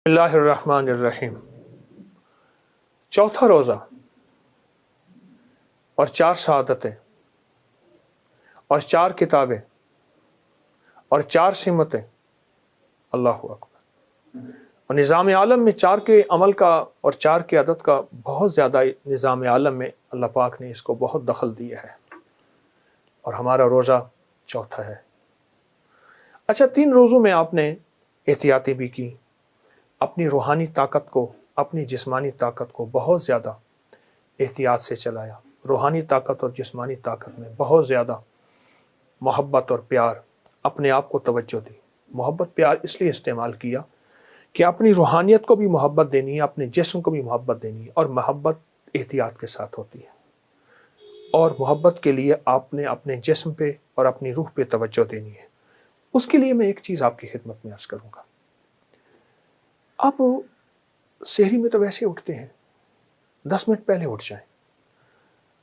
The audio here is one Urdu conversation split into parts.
اللہ الرحمن الرحیم۔ چوتھا روزہ اور 4 شہادتیں اور 4 کتابیں اور 4 سمتیں، اللہ اکبر۔ اور نظام عالم میں 4 کے عمل کا اور 4 کے عدد کا بہت زیادہ نظام عالم میں اللہ پاک نے اس کو بہت دخل دیا ہے، اور ہمارا روزہ چوتھا ہے۔ اچھا، 3 روزوں میں آپ نے احتیاطی بھی کی، اپنی روحانی طاقت کو، اپنی جسمانی طاقت کو بہت زیادہ احتیاط سے چلایا۔ روحانی طاقت اور جسمانی طاقت میں بہت زیادہ محبت اور پیار، اپنے آپ کو توجہ دی۔ محبت پیار اس لیے استعمال کیا کہ اپنی روحانیت کو بھی محبت دینی ہے، اپنے جسم کو بھی محبت دینی ہے، اور محبت احتیاط کے ساتھ ہوتی ہے، اور محبت کے لیے آپ نے اپنے جسم پہ اور اپنی روح پہ توجہ دینی ہے۔ اس کے لیے میں ایک چیز آپ کی خدمت میں عرض کروں گا۔ آپ سحری میں تو ویسے اٹھتے ہیں، 10 منٹ پہلے اٹھ جائیں۔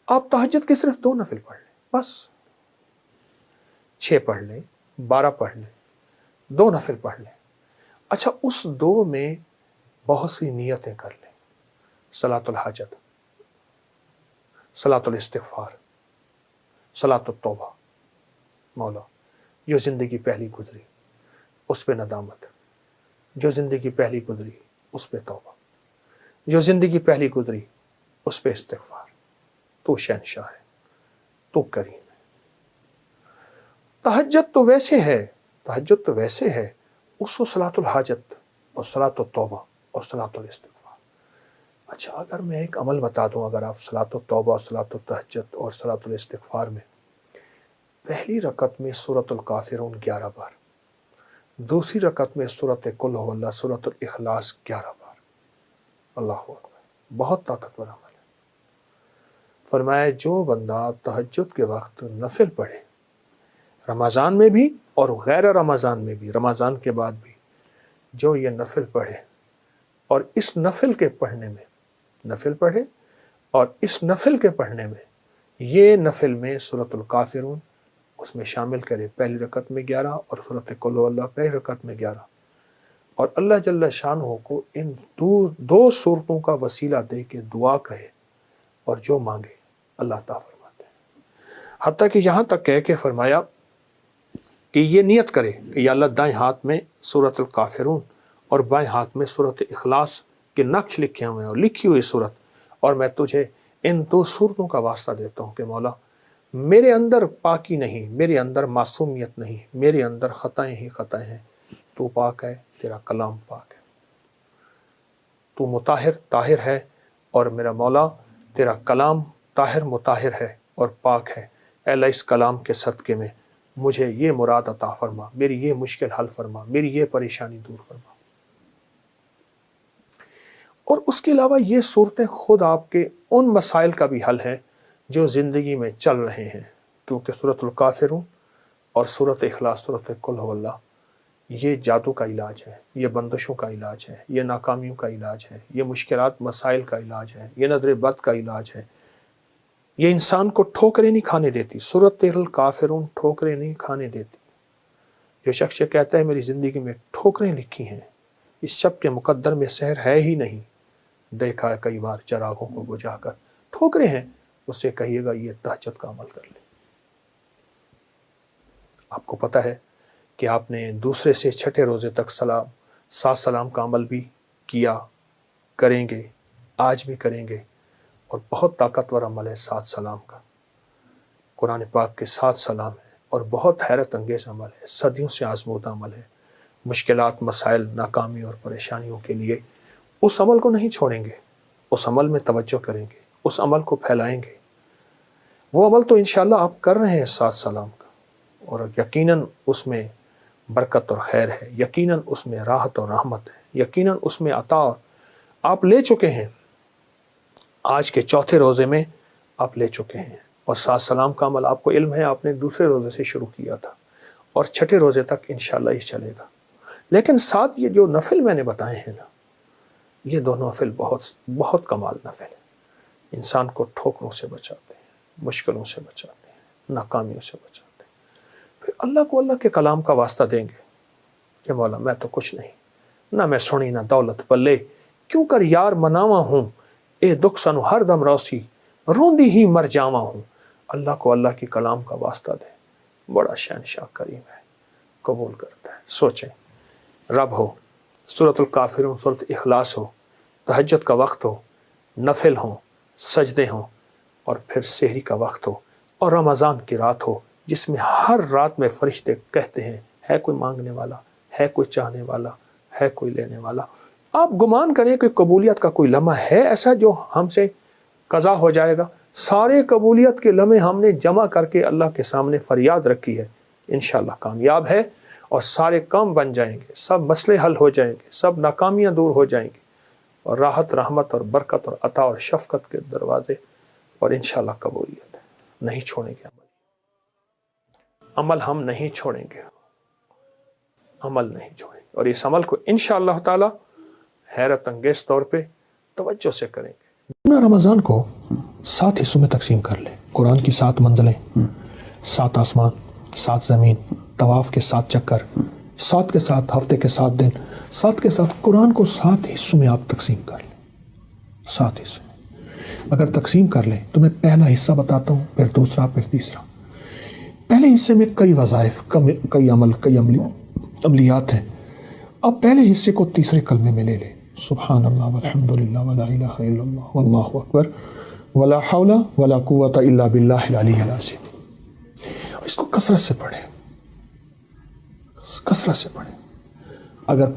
آپ تہجد کے صرف 2 نفل پڑھ لیں، بس 6 پڑھ لیں، 12 پڑھ لیں، 2 نفل پڑھ لیں۔ اچھا، اس 2 میں بہت سی نیتیں کر لیں: صلاۃ الحاجت، صلاۃ الاستغفار، صلاۃ التوبہ۔ مولا، جو زندگی پہلی گزری اس پہ ندامت، جو زندگی پہلی گزری اس پہ توبہ، جو زندگی پہلی گزری اس پہ استغفار۔ تو شہنشاہ ہے، تو کریم ہے۔ تہجد تو ویسے ہے، تہجد تو ویسے ہے، اس کو صلاۃ الحاجت اور صلاۃ التوبہ اور صلاۃ الاستغفار۔ اچھا، اگر میں ایک عمل بتا دوں، اگر آپ صلاۃ التوبہ اور صلاۃ التہجد اور صلاۃ الاستغفار میں پہلی رکعت میں سورۃ الکافرون 11 بار، دوسری رکعت میں سورۃ قل ھو اللہ، سورۃ الاخلاص 11 بار، اللہ اکبر، بہت طاقتور عمل ہے۔ فرمایا جو بندہ تہجد کے وقت نفل پڑھے، رمضان میں بھی اور غیر رمضان میں بھی، رمضان کے بعد بھی، جو یہ نفل پڑھے اور اس نفل کے پڑھنے میں، نفل پڑھے اور اس نفل کے پڑھنے میں، یہ نفل میں سورۃ الکافرون اس میں شامل کرے، پہلی رکعت میں 11 اور سورۃ قل ھو اللہ پہلی رکعت میں 11، اور اللہ جل شانہ کو ان 2 صورتوں کا وسیلہ دے کے دعا کہے، اور جو مانگے اللہ عطا فرماتے ہیں۔ حتیٰ کہ یہاں تک کہہ کے فرمایا کہ یہ نیت کرے کہ یا اللہ، دائیں ہاتھ میں سورۃ الکافرون اور بائیں ہاتھ میں سورۃ اخلاص کے نقش لکھے ہوئے ہیں اور لکھی ہوئی صورت، اور میں تجھے ان 2 صورتوں کا واسطہ دیتا ہوں کہ مولا، میرے اندر پاکی نہیں، میرے اندر معصومیت نہیں، میرے اندر خطائیں ہی خطائیں ہیں، تو پاک ہے، تیرا کلام پاک ہے، تو مطہر طاہر ہے، اور میرا مولا تیرا کلام طاہر مطہر ہے اور پاک ہے۔ اے اللہ، اس کلام کے صدقے میں مجھے یہ مراد عطا فرما، میری یہ مشکل حل فرما، میری یہ پریشانی دور فرما۔ اور اس کے علاوہ یہ صورتیں خود آپ کے ان مسائل کا بھی حل ہے جو زندگی میں چل رہے ہیں، کیونکہ سورۃ الکافرون اور سورۃ اخلاص، سورۃ قل ھو اللہ، یہ جادو کا علاج ہے، یہ بندشوں کا علاج ہے، یہ ناکامیوں کا علاج ہے، یہ مشکلات مسائل کا علاج ہے، یہ نظر بد کا علاج ہے، یہ انسان کو ٹھوکریں نہیں کھانے دیتی۔ سورۃ الکافرون ٹھوکریں نہیں کھانے دیتی۔ جو شخص کہتا ہے میری زندگی میں ٹھوکریں لکھی ہیں، اس شب کے مقدر میں سحر ہے ہی نہیں، دیکھا ہے کئی بار چراغوں کو بجھا کر، ٹھوکریں ہیں، اس سے کہیے گا یہ تہجد کا عمل کر لے۔ آپ کو پتہ ہے کہ آپ نے دوسرے سے 6 روزے تک 7 سلام کا عمل بھی کیا، کریں گے، آج بھی کریں گے، اور بہت طاقتور عمل ہے 7 سلام کا۔ قرآن پاک کے 7 سلام ہیں، اور بہت حیرت انگیز عمل ہے، صدیوں سے آزمودہ عمل ہے۔ مشکلات، مسائل، ناکامی اور پریشانیوں کے لیے اس عمل کو نہیں چھوڑیں گے، اس عمل میں توجہ کریں گے، اس عمل کو پھیلائیں گے۔ وہ عمل تو انشاءاللہ آپ کر رہے ہیں 7 سلام کا، اور یقیناً اس میں برکت اور خیر ہے، یقیناً اس میں راحت اور رحمت ہے، یقیناً اس میں عطا آپ لے چکے ہیں۔ آج کے چوتھے روزے میں آپ لے چکے ہیں، اور 7 سلام کا عمل آپ کو علم ہے، آپ نے دوسرے روزے سے شروع کیا تھا، اور 6 روزے تک انشاءاللہ یہ چلے گا۔ لیکن ساتھ یہ جو نفل میں نے بتائے ہیں نا، یہ 2 نفل بہت کمال نفل ہے، انسان کو ٹھوکروں سے بچاتے ہیں، مشکلوں سے بچاتے ہیں، ناکامیوں سے بچاتے ہیں۔ پھر اللہ کو اللہ کے کلام کا واسطہ دیں گے کہ مولا میں تو کچھ نہیں، نہ میں سنی نہ دولت بلے، کیوں کر یار مناوا ہوں، اے دکھ سنو ہر دم روسی، روندی ہی مر جاوا ہوں۔ اللہ کو اللہ کی کلام کا واسطہ دیں، بڑا شہنشاہ کریم ہے، قبول کرتا ہے۔ سوچیں، رب ہو، سورۃ الکافرون، سورۃ اخلاص ہو، تہجد کا وقت ہو، نفل ہوں، سجدے ہوں، اور پھر سحری کا وقت ہو، اور رمضان کی رات ہو جس میں ہر رات میں فرشتے کہتے ہیں ہے کوئی مانگنے والا، ہے کوئی چاہنے والا، ہے کوئی لینے والا۔ آپ گمان کریں کہ قبولیت کا کوئی لمحہ ہے ایسا جو ہم سے قضا ہو جائے گا؟ سارے قبولیت کے لمحے ہم نے جمع کر کے اللہ کے سامنے فریاد رکھی ہے، انشاءاللہ کامیاب ہے، اور سارے کام بن جائیں گے، سب مسئلے حل ہو جائیں گے، سب ناکامیاں دور ہو جائیں گی، اور راحت، رحمت اور برکت اور عطا اور شفقت کے دروازے، اور انشاءاللہ قبولیت ہے۔ نہیں چھوڑیں گے عمل ہم نہیں چھوڑیں گے، عمل نہیں چھوڑیں گے، اور اس عمل کو انشاءاللہ تعالی حیرت انگیز طور پہ توجہ سے کریں گے۔ رمضان کو 7 حصوں میں تقسیم کر لیں، قرآن کی 7 منزلیں، 7 آسمان، 7 زمین، طواف کے 7 چکر، 7 کے ساتھ ہفتے کے 7 دن، 7 کے ساتھ قرآن کو 7 حصوں میں آپ تقسیم کر لیں، 7 حصوں میں اگر تقسیم کر لیں تو میں پہلا حصہ بتاتا ہوں، پھر دوسرا، پھر تیسرا۔ پہلے حصے میں کئی وظائف، کئی عمل، کئی عملیات ہیں۔ اب پہلے حصے کو تیسرے کلمے میں لے لیں، سبحان اللہ والحمد للہ ولا الہ الا اللہ واللہ اکبر ولا حول ولا قوۃ الا باللہ العلی العظیم۔ اس کو کثرت سے پڑھیں، کثرت سے پڑھیں۔ اگر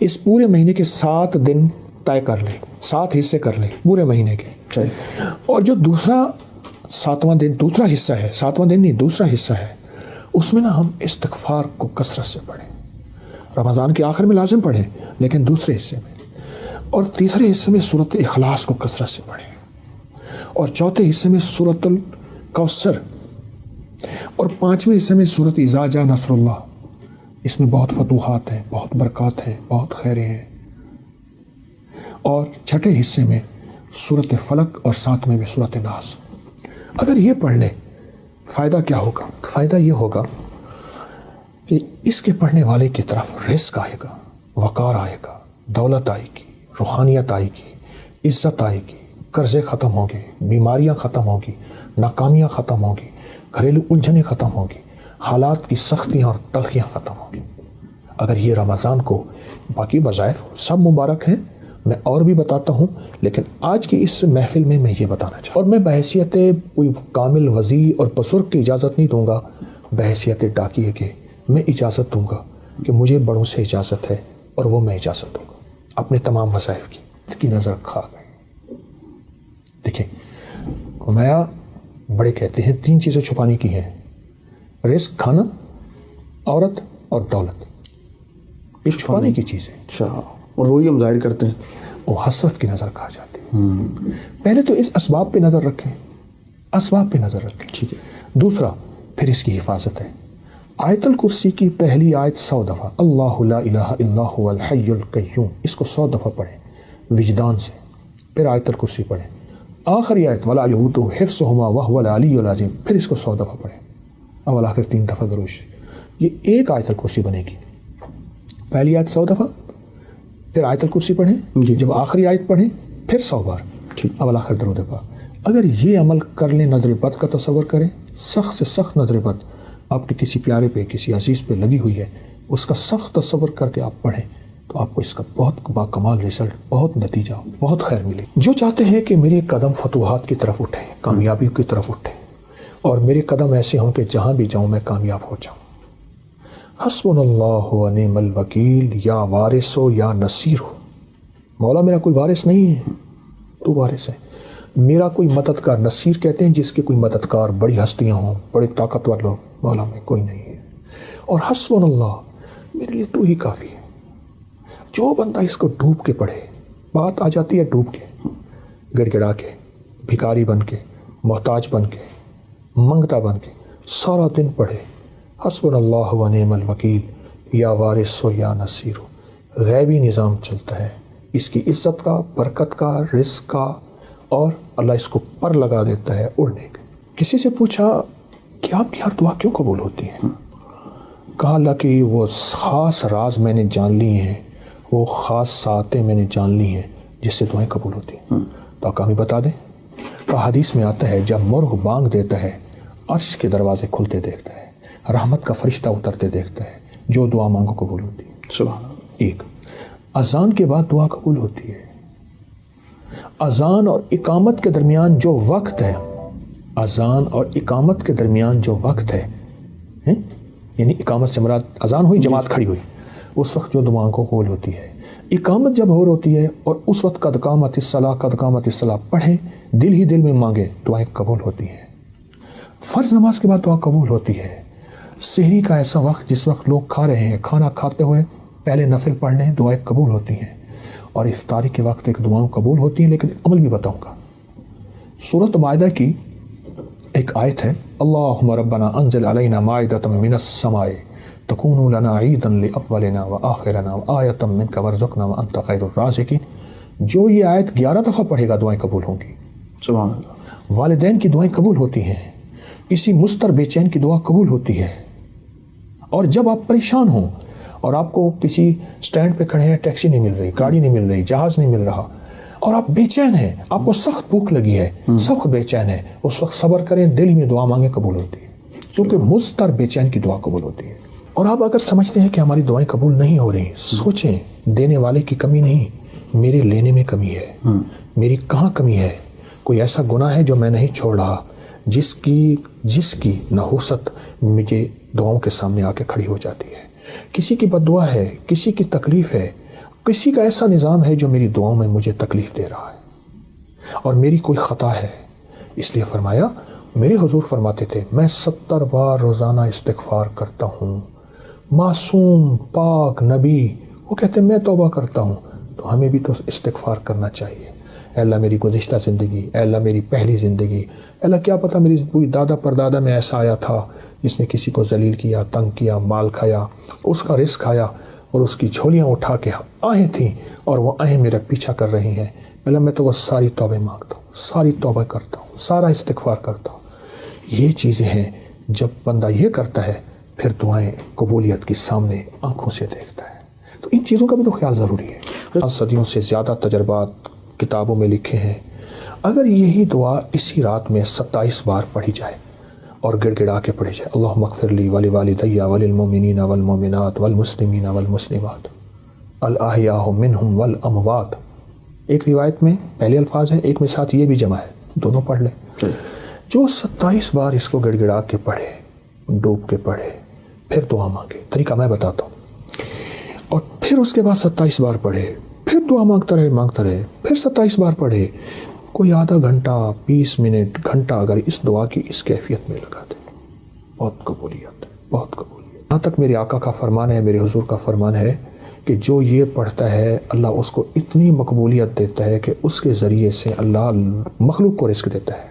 اس پورے مہینے کے 7 دن طے کر لیں، 7 حصے کر لیں پورے مہینے کے، اور جو دوسرا 7واں دن، دوسرا حصہ ہے، 7واں دن نہیں، دوسرا حصہ ہے، اس میں نا ہم استغفار کو کثرت سے پڑھیں۔ رمضان کے آخر میں لازم پڑھیں، لیکن دوسرے حصے میں، اور تیسرے حصے میں سورۃ اخلاص کو کثرت سے پڑھیں، اور چوتھے حصے میں سورۃ الکوثر، اور 5ویں حصے میں سورۃ اذا جاء نصر اللہ۔ اس میں بہت فتوحات ہیں، بہت برکات ہیں، بہت خیریں ہیں۔ اور 6ٹھے حصے میں سورۃ فلق، اور 7ویں میں سورۃ ناس۔ اگر یہ پڑھ لیں، فائدہ کیا ہوگا؟ فائدہ یہ ہوگا کہ اس کے پڑھنے والے کی طرف رزق آئے گا، وقار آئے گا، دولت آئے گی، روحانیت آئے گی، عزت آئے گی، قرضے ختم ہوں گے، بیماریاں ختم ہوں گی، ناکامیاں ختم ہوں گی، گھریلو الجھنیں ختم ہوں گی، حالات کی سختیاں اور تلخیاں ختم ہوں گی۔ اگر یہ رمضان کو، باقی وظائف سب مبارک ہیں، میں اور بھی بتاتا ہوں، لیکن آج کی اس محفل میں یہ بتانا چاہتا ہوں، اور میں بحیثیت کوئی کامل وضیع اور بزرگ کی اجازت نہیں دوں گا، بحیثیت ڈاکیے کے میں اجازت دوں گا کہ مجھے بڑوں سے اجازت ہے، اور وہ میں اجازت دوں گا اپنے تمام وظائف کی نظر کھا گئے۔ دیکھیں، ہمارا بڑے کہتے ہیں 3 چیزیں چھپانے کی ہیں، رزق، کھانا، عورت اور دولت، یہ چھپانے کی چیزیں۔ اچھا، اور وہی ہم ظاہر کرتے ہیں، وہ حسرت کی نظر کھا جاتی ہے۔ پہلے تو اس اسباب پہ نظر رکھیں، اسباب پہ نظر رکھیں، ٹھیک ہے۔ دوسرا، پھر اس کی حفاظت ہے۔ آیت الکرسی کی پہلی آیت 100 دفعہ، اللہ لا الہ الا هو الحی القیوم، اس کو 100 دفعہ پڑھیں وجدان سے، پھر آیت الکرسی پڑھیں۔ آخری آیت ولا یؤودہ حفظہما وہو العلی العظیم، پھر اس کو 100 دفعہ پڑھیں، اول آخر 3 دفعہ درود شریف۔ یہ ایک آیت الکرسی بنے گی، پہلی آیت 100 دفعہ، پھر آیت الکرسی پڑھیں، جب آخری آیت پڑھیں پھر 100 بار اول آخر درود پاک۔ اگر یہ عمل کر لیں، نظر بد کا تصور کریں، سخت سے سخت نظر بد آپ کے کسی پیارے پہ، کسی عزیز پہ لگی ہوئی ہے، اس کا سخت تصور کر کے آپ پڑھیں تو آپ کو اس کا بہت باکمال رزلٹ، بہت نتیجہ، بہت خیر ملے۔ جو چاہتے ہیں کہ میرے قدم فتوحات کی طرف اٹھیں، کامیابی کی طرف اٹھیں، اور میرے قدم ایسے ہوں کہ جہاں بھی جاؤں میں کامیاب ہو جاؤں، حسبنا اللہ و نعم الوکیل، یا وارث ہو یا نصیر ہو، مولا میرا کوئی وارث نہیں ہے، تو وارث ہے، میرا کوئی مددگار، نصیر کہتے ہیں جس کے کوئی مددگار، بڑی ہستیاں ہوں، بڑے طاقتور لوگ، مولا میں کوئی نہیں ہے، اور حسبنا اللہ، میرے لیے تو ہی کافی ہے۔ جو بندہ اس کو ڈوب کے پڑھے، بات آ جاتی ہے ڈوب کے، گڑ گڑا کے، بھکاری بن کے، محتاج بن کے، منگتا بن کے، سارا دن پڑھے حسبنا اللہ و نعم الوکیل، یا وارث ہو یا نصیر ہو، غیبی نظام چلتا ہے، اس کی عزت کا، برکت کا، رزق کا، اور اللہ اس کو پر لگا دیتا ہے اڑنے کا۔ کسی سے پوچھا کہ آپ کی ہر دعا کیوں قبول ہوتی ہے؟ کہا اللہ کہ وہ خاص راز میں نے جان لیے ہیں، وہ خاص ساعتیں میں نے جان لی ہیں جس سے دعائیں قبول ہوتی ہیں. تو آقا ہمیں بتا دیں کہ حدیث میں آتا ہے جب مرغ بانگ دیتا ہے عرش کے دروازے کھلتے دیکھتا ہے, رحمت کا فرشتہ اترتے دیکھتا ہے, جو دعا مانگو قبول ہوتی ہے. سبحان اللہ. ایک اذان کے بعد دعا قبول ہوتی ہے. اذان اور اقامت کے درمیان جو وقت ہے, اذان اور اقامت کے درمیان جو وقت ہے, یعنی اقامت سے مراد اذان ہوئی, جماعت کھڑی ہوئی, اس وقت جو دعاؤں کو قبول ہوتی ہے. اقامت جب ہو ہوتی ہے اور اس وقت قد قامت الصلاۃ پڑھیں, دل ہی دل میں مانگے, دعائیں قبول ہوتی ہیں. فرض نماز کے بعد دعا قبول ہوتی ہے. سحری کا ایسا وقت جس وقت لوگ کھا رہے ہیں, کھانا کھاتے ہوئے پہلے نفل پڑھ لیں, دعائیں قبول ہوتی ہیں. اور افطاری کے وقت ایک دعاؤں قبول ہوتی ہیں, لیکن عمل بھی بتاؤں گا. سورۃ مائدہ کی ایک آیت ہے, اللہم ربنا انزل علینا مائدۃ من السماء تکون لنا عیدا لاولنا وآخرنا وآیۃ منک وارزقنا وانت خیر الرازقین. جو یہ آیت 11 دفعہ پڑھے گا دعائیں قبول ہوں گی. سبحان اللہ. والدین کی دعائیں قبول ہوتی ہیں. کسی مستر بے چین کی دعا قبول ہوتی ہے. اور جب آپ پریشان ہوں اور آپ کو کسی سٹینڈ پہ کھڑے ہیں, ٹیکسی نہیں مل رہی, گاڑی نہیں مل رہی, جہاز نہیں مل رہا, اور آپ بے چین ہیں, آپ کو سخت بھوک لگی ہے, سخت بے چین ہے, اس وقت صبر کریں, دل میں دعا مانگیں, قبول ہوتی ہے. کیونکہ مستر بے چین کی دعا قبول ہوتی ہے. اور آپ اگر سمجھتے ہیں کہ ہماری دعائیں قبول نہیں ہو رہی, سوچیں دینے والے کی کمی نہیں, میرے لینے میں کمی ہے. میری کہاں کمی ہے؟ کوئی ایسا گناہ ہے جو میں نہیں چھوڑ رہا, جس کی نحوست مجھے دعاؤں کے سامنے آ کے کھڑی ہو جاتی ہے. کسی کی بد دعا ہے, کسی کی تکلیف ہے, کسی کا ایسا نظام ہے جو میری دعاؤں میں مجھے تکلیف دے رہا ہے, اور میری کوئی خطا ہے. اس لیے فرمایا, میرے حضور فرماتے تھے میں 70 بار روزانہ استغفار کرتا ہوں. معصوم پاک نبی وہ کہتے ہیں میں توبہ کرتا ہوں, تو ہمیں بھی تو استغفار کرنا چاہیے. اے اللہ میری گزشتہ زندگی, اے اللہ میری پہلی زندگی, اے اللہ کیا پتہ میری کوئی دادا پردادا میں ایسا آیا تھا جس نے کسی کو ذلیل کیا, تنگ کیا, مال کھایا, اس کا رزق کھایا, اور اس کی جھولیاں اٹھا کے آہیں تھیں اور وہ آہیں میرا پیچھا کر رہی ہیں. اللہ میں تو وہ ساری توبہ مانگتا ہوں, ساری توبہ کرتا ہوں, سارا استغفار کرتا ہوں. یہ چیزیں ہیں جب بندہ یہ کرتا ہے پھر دعائیں قبولیت کی سامنے آنکھوں سے دیکھتا ہے. تو ان چیزوں کا بھی تو خیال ضروری ہے. صدیوں سے زیادہ تجربات کتابوں میں لکھے ہیں. اگر یہی دعا اسی رات میں 27 بار پڑھی جائے اور گڑ گڑا کے پڑھی جائے, اللہم اغفر لی ولوالدی وللمؤمنین والمؤمنات والمسلمین والمسلمات الاحیاء منہم والاموات. ایک روایت میں پہلے الفاظ ہیں, ایک میں ساتھ یہ بھی جمع ہے, دونوں پڑھ لیں. جو 27 بار اس کو گڑ گڑا کے پڑھے, ڈوب کے پڑھے, پھر دعا مانگے. طریقہ میں بتاتا ہوں. اور پھر اس کے بعد 27 بار پڑھے, پھر دعا مانگتا رہے, پھر 27 بار پڑھے. کوئی آدھا گھنٹہ, 20 منٹ, گھنٹہ اگر اس دعا کی اس کیفیت میں لگا دے, بہت قبولیت, بہت قبولیت. یہاں تک میرے آقا کا فرمان ہے, میرے حضور کا فرمان ہے کہ جو یہ پڑھتا ہے اللہ اس کو اتنی مقبولیت دیتا ہے کہ اس کے ذریعے سے اللہ مخلوق کو رزق دیتا ہے,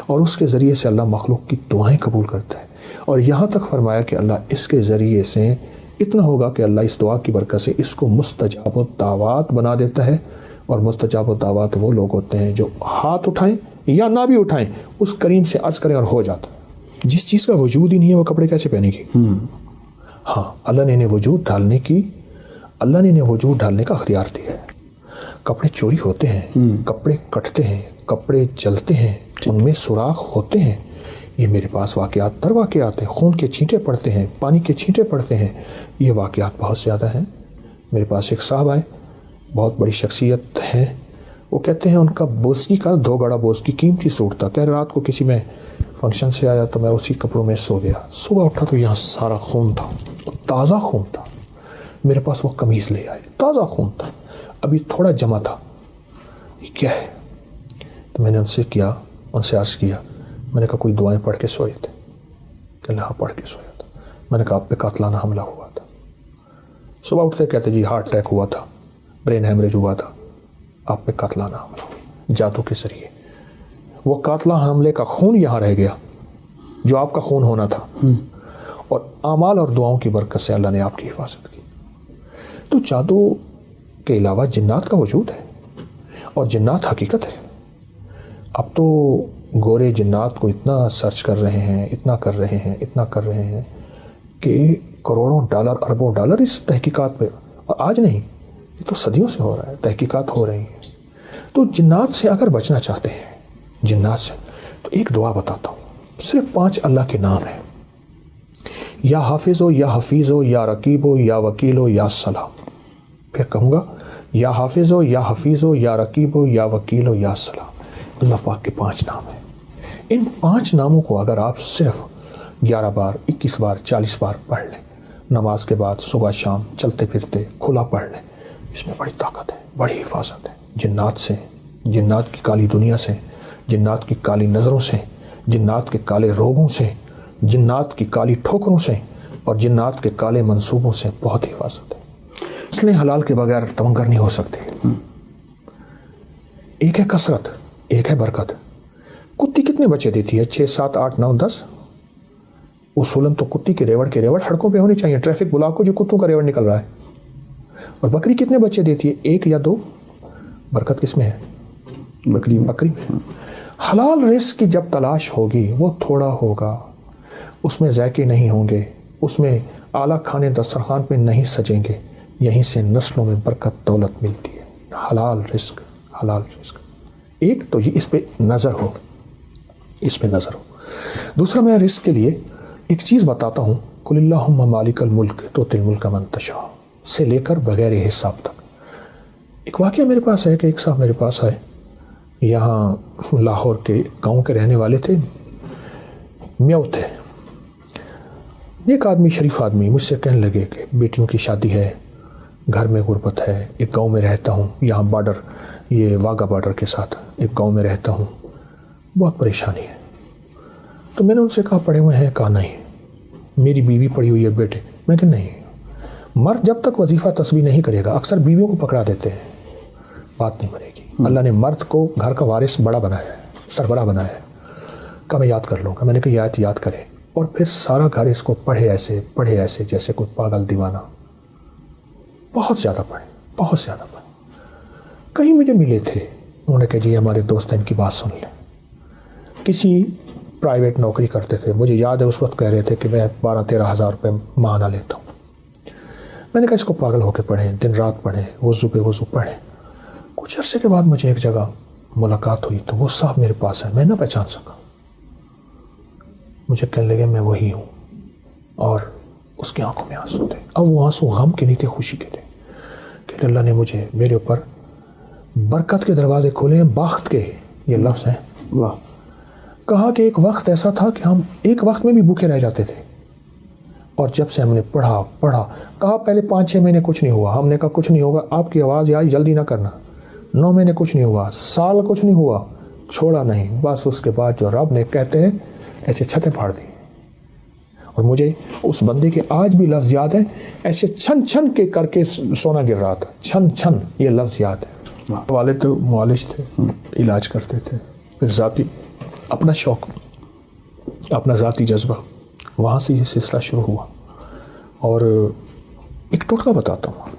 اور اس کے ذریعے سے اللہ مخلوق کی دعائیں قبول کرتا ہے. اور یہاں تک فرمایا کہ اللہ اس کے ذریعے سے اتنا ہوگا کہ اللہ اس دعا کی برکت سے اس کو مستجاب الدعوات بنا دیتا ہے. اور مستجاب الدعوات وہ لوگ ہوتے ہیں جو ہاتھ اٹھائیں یا نہ بھی اٹھائیں, اس کریم سے عرض کریں اور ہو جاتا. جس چیز کا وجود ہی نہیں ہے وہ کپڑے کیسے پہنے گی؟ ہاں, اللہ نے انہیں وجود ڈالنے کا اختیار دیا ہے. کپڑے چوری ہوتے ہیں, کپڑے کٹتے ہیں, کپڑے جلتے ہیں, ان میں سوراخ ہوتے ہیں. یہ میرے پاس واقعات در واقعات ہیں. خون کے چھینٹے پڑتے ہیں, پانی کے چھینٹے پڑتے ہیں. یہ واقعات بہت زیادہ ہیں. میرے پاس ایک صاحب آئے, بہت بڑی شخصیت ہیں. وہ کہتے ہیں ان کا بوسکی کا 2 گڑا بوسکی قیمتی سوٹ تھا. کہہ رات کو کسی میں فنکشن سے آیا تو میں اسی کپڑوں میں سو گیا. صبح اٹھا تو یہاں سارا خون تھا, تازہ خون تھا. میرے پاس وہ قمیض لے آئے, تازہ خون تھا, ابھی تھوڑا جمع تھا. یہ کیا ہے؟ تو میں نے ان سے عرض کیا, میں نے کہا کوئی دعائیں پڑھ کے سوئے تھے؟ کہ اللہ پڑھ کے سویا تھا. میں نے کہا آپ پہ قاتلانہ حملہ ہوا تھا. صبح اٹھتے کہتے جی ہارٹ اٹیک ہوا تھا, برین ہیمریج ہوا تھا, آپ پہ قاتلانہ حملہ ہوا جادو کے ذریعے. وہ قاتلانہ حملے کا خون یہاں رہ گیا جو آپ کا خون ہونا تھا, اور اعمال اور دعاؤں کی برکت سے اللہ نے آپ کی حفاظت کی. تو جادو کے علاوہ جنات کا وجود ہے, اور جنات حقیقت ہے. اب تو گورے جنات کو اتنا سرچ کر رہے ہیں, اتنا کر رہے ہیں کہ کروڑوں ڈالر, اربوں ڈالر اس تحقیقات پہ. اور آج نہیں, یہ تو صدیوں سے ہو رہا ہے، تحقیقات ہو رہی ہیں. تو جنات سے اگر بچنا چاہتے ہیں، جنات سے، تو ایک دعا بتاتا ہوں. صرف 5 اللہ کے نام ہیں. یا حافظ ہو، یا حفیظ ہو، یا رقیب ہو، یا وکیل ہو، یا سلام. پھر کہوں گا، یا حافظ ہو، یا حفیظ ہو، یا رقیب ہو، یا وکیل ہو، یا سلام. اللہ پاک کے 5 نام ہیں. ان 5 ناموں کو اگر آپ صرف 11 بار، 21 بار، 40 بار پڑھ لیں، نماز کے بعد، صبح شام، چلتے پھرتے کھلا پڑھ لیں، اس میں بڑی طاقت ہے، بڑی حفاظت ہے جنات سے، جنات کی کالی دنیا سے، جنات کی کالی نظروں سے، جنات کے کالے روگوں سے، جنات کی کالی ٹھوکروں سے، اور جنات کے کالے منصوبوں سے بہت حفاظت ہے. اس لیے حلال کے بغیر تمنگر نہیں ہو سکتے. ایک ہے کثرت، ایک ہے برکت. کتی کتنے بچے دیتی ہے؟ 6 7 8 9 10. اصولاً تو کتی کے ریوڑ سڑکوں پہ ہونی چاہیے. ٹریفک بلا کو جو کتوں کا ریوڑ نکل رہا ہے. اور بکری کتنے بچے دیتی ہے؟ 1 یا 2. برکت کس میں ہے؟ بکری میں. حلال رزق کی جب تلاش ہوگی وہ تھوڑا ہوگا، اس میں ذائقے نہیں ہوں گے، اس میں اعلیٰ کھانے دسترخوان پہ نہیں سجیں گے. یہیں سے نسلوں میں برکت دولت ملتی ہے. حلال رزق، حلال رزق. ایک تو یہ اس پہ نظر ہو، اس پہ نظر ہو. دوسرا میں رزق کے لیے ایک چیز بتاتا ہوں. قل اللہم مالک الملک تؤتی الملک من تشاء سے لے کر بغیر حساب تک. ایک واقعہ میرے پاس ہے کہ ایک صاحب میرے پاس آئے، یہاں لاہور کے گاؤں کے رہنے والے تھے، میو تھے. ایک آدمی، شریف آدمی، مجھ سے کہنے لگے کہ بیٹیوں کی شادی ہے، گھر میں غربت ہے، ایک گاؤں میں رہتا ہوں، یہاں بارڈر، یہ واگا بارڈر کے ساتھ ایک گاؤں میں رہتا ہوں، بہت پریشانی ہے. تو میں نے ان سے کہا پڑھے ہوئے ہیں؟ کہا نہیں. میری بیوی پڑھی ہوئی ہے بیٹے؟ میں کہ نہیں. مرد جب تک وظیفہ تسبیح نہیں کرے گا، اکثر بیویوں کو پکڑا دیتے ہیں، بات نہیں بنے گی. اللہ نے مرد کو گھر کا وارث بڑا بنایا ہے، سربراہ بنایا ہے. کہا میں یاد کر لوں گا. میں نے کہا یہ آیت یاد کرے، اور پھر سارا گھر اس کو پڑھے ایسے جیسے کوئی پاگل دیوانہ. بہت زیادہ پڑھے، بہت زیادہ پڑھے. کہیں مجھے ملے تھے، انہوں نے کہا جی ہمارے دوست ہیں، ان کی بات سن لیں. کسی پرائیویٹ نوکری کرتے تھے. مجھے یاد ہے اس وقت کہہ رہے تھے کہ میں 12-13 ہزار روپے ماہانہ لیتا ہوں. میں نے کہا اس کو پاگل ہو کے پڑھیں، دن رات پڑھیں، وضو پہ وضو پڑھیں. کچھ عرصے کے بعد مجھے ایک جگہ ملاقات ہوئی تو وہ صاحب میرے پاس ہے، میں نہ پہچان سکا. مجھے کہنے لگے میں وہی ہوں، اور اس کی آنکھوں میں آنسو تھے. اب وہ آنسو غم کے نہیں تھے، خوشی کے تھے کہ اللہ نے مجھے، میرے اوپر برکت کے دروازے کھولے ہیں، باخت کے، یہ لفظ ہیں. واہ. کہا کہ ایک وقت ایسا تھا کہ ہم ایک وقت میں بھی بھوکے رہ جاتے تھے، اور جب سے ہم نے پڑھا، کہا پہلے 5-6 مہینے کچھ نہیں ہوا. ہم نے کہا کچھ نہیں ہوگا، آپ کی آواز آئی جلدی نہ کرنا. 9 مہینے کچھ نہیں ہوا، سال کچھ نہیں ہوا، چھوڑا نہیں. بس اس کے بعد جو رب نے کہتے ہیں ایسے چھتیں پھاڑ دی. اور مجھے اس بندے کے آج بھی لفظ یاد ہیں، ایسے چھن چھن کے کر کے سونا گر رہا تھا، چھن چھن، یہ لفظ یاد ہے. والد تو معالج تھے، علاج کرتے تھے. پھر ذاتی اپنا شوق، اپنا ذاتی جذبہ، وہاں سے یہ سلسلہ شروع ہوا. اور ایک ٹوٹکا بتاتا ہوں.